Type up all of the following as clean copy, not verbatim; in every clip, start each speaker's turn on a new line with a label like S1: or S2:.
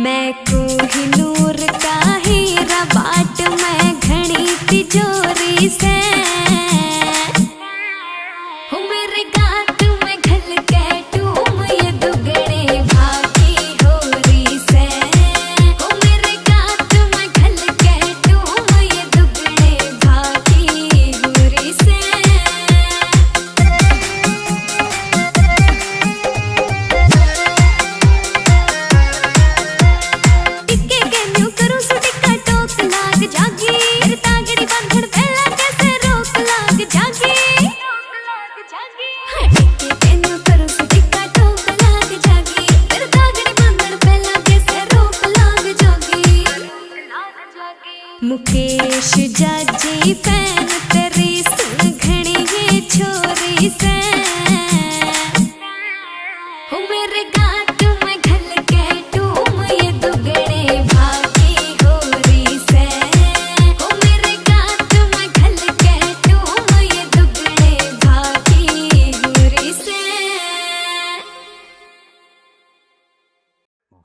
S1: मैं कोहिनूर का हीरा बाट मैं घड़ी तिजोरी से हूँ मेरे गात में घल के टूम ये दुगड़े भागी होरी से हूँ मेरे गात में घल के टूम ये दुगड़े भागी होरी से मुकेश जाजी फैन तेरी सुघड़ी ये छोरी से हूँ मेरे गात में घल के टूम ये दुगड़े भागी होरी से हूँ मेरे गात में घल के टूम ये दुगड़े भागी होरी से।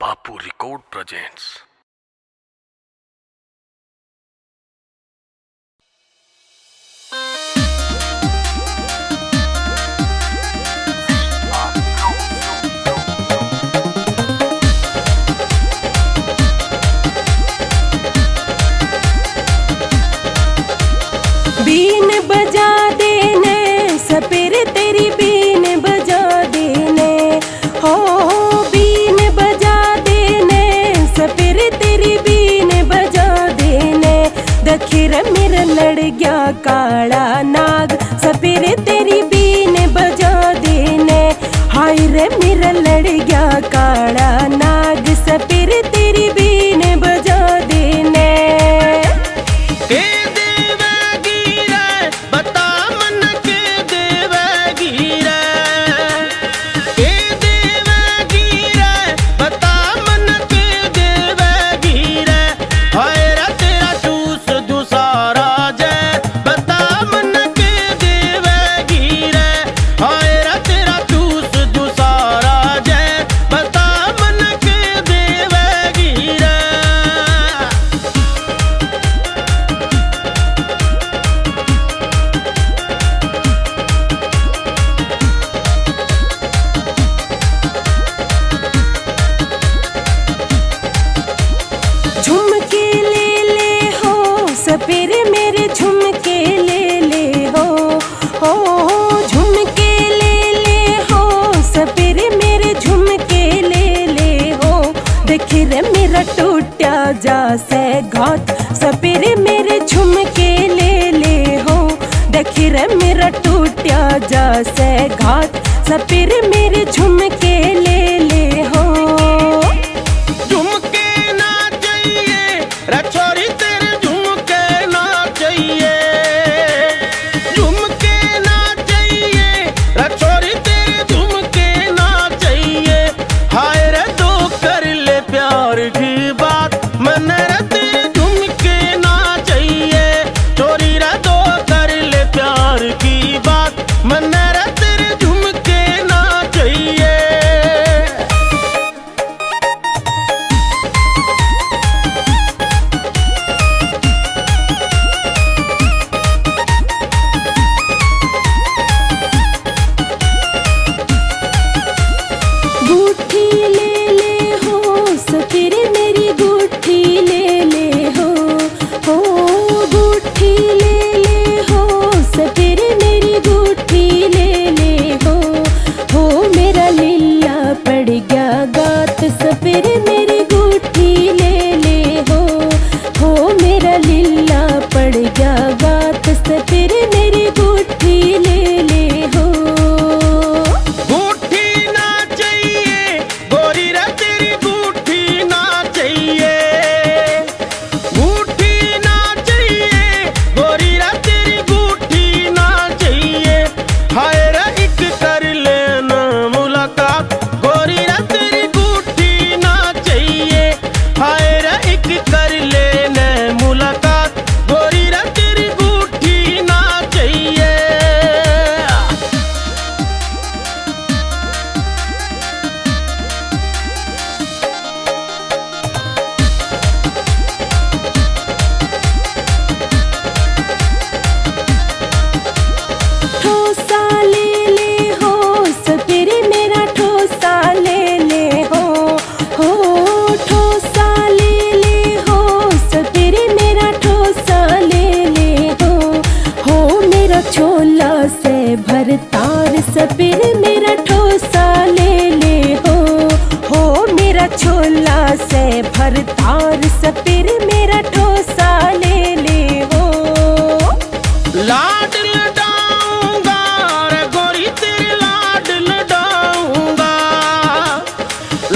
S2: बापू रिकॉर्ड प्रेजेंट्स।
S3: बीन बजा देने सपेर तेरी बीन बजा देने हो बीन बजा देने सपेर तेरी बीन बजा देने दखिर मेरा लड़ गया काला नाग सपेर तेरी बीन बजा देने हाय रे मेरा लड़ गया काला नाग सपेर तेरी बीन बजा देने। सपेर मेरे झुमके ले ले हो झुमके ले हो सपेर मेरे झुमके ले हो देखी रे मेरा टूटा जा से घात सपेर मेरे झुमके ले हो देखी रे मेरा टूटा जा से घात सपेर मेरे झुमके ले हो।
S4: झुमके ना चाहिए रछोरी तेरे झुमके ना चाहिए झुमके ना चाहिए रछोरी तेरे झुमके ना चाहिए हाय रे दो कर ले प्यार की बात मन रे तेरे झुमके ना चाहिए चोरी रे दो कर ले प्यार की बात मन रे तेरे झुमके ना चाहिए।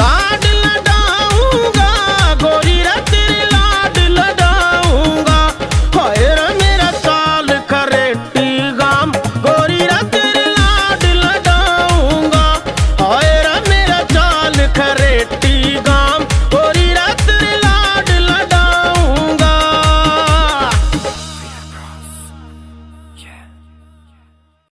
S4: लाड